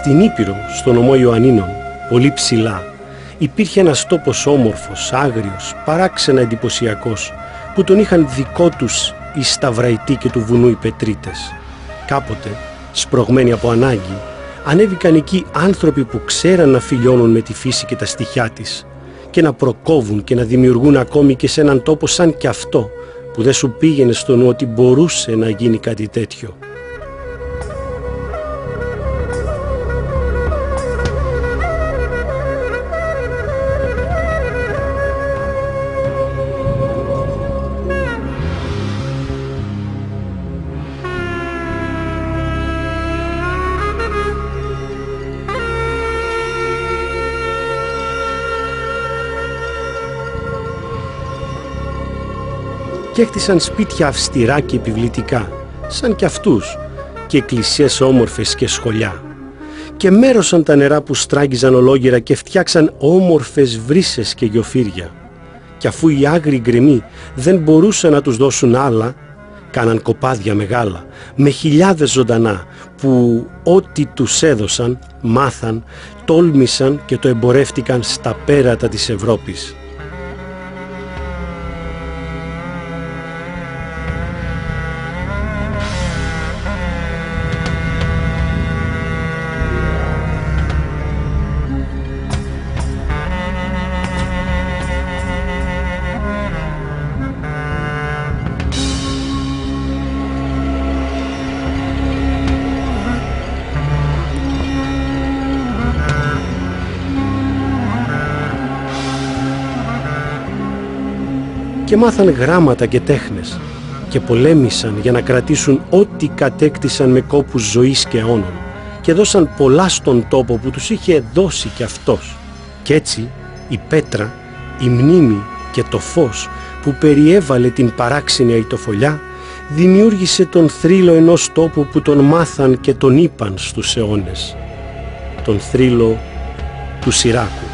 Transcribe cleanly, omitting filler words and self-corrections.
Στην Ήπειρο, στο νομό Ιωαννίνων, πολύ ψηλά, υπήρχε ένας τόπος όμορφος, άγριος, παράξενα εντυπωσιακός, που τον είχαν δικό τους οι Σταυραϊτοί και του βουνού οι Πετρίτες. Κάποτε, σπρωγμένοι από ανάγκη, ανέβηκαν εκεί άνθρωποι που ξέραν να φιλιώνουν με τη φύση και τα στοιχιά της και να προκόβουν και να δημιουργούν ακόμη και σε έναν τόπο σαν κι αυτό, που δεν σου πήγαινε στο νου ότι μπορούσε να γίνει κάτι τέτοιο. Και έκτισαν σπίτια αυστηρά και επιβλητικά, σαν κι αυτούς, και εκκλησίες όμορφες και σχολιά. Και μέρωσαν τα νερά που στράγγιζαν ολόγυρα και φτιάξαν όμορφες βρύσες και γιοφύρια. Και αφού οι άγριοι γκρεμοί δεν μπορούσαν να τους δώσουν άλλα, κάναν κοπάδια μεγάλα, με χιλιάδες ζωντανά, που ό,τι τους έδωσαν, μάθαν, τόλμησαν και το εμπορεύτηκαν στα πέρατα της Ευρώπης. Και μάθαν γράμματα και τέχνες και πολέμησαν για να κρατήσουν ό,τι κατέκτησαν με κόπους ζωής και αιώνων και δώσαν πολλά στον τόπο που τους είχε δώσει κι αυτός. Κι έτσι η πέτρα, η μνήμη και το φως που περιέβαλε την παράξενη αητοφολιά δημιούργησε τον θρύλο ενός τόπου που τον μάθαν και τον είπαν στους αιώνες, τον θρύλο του Σιράκου.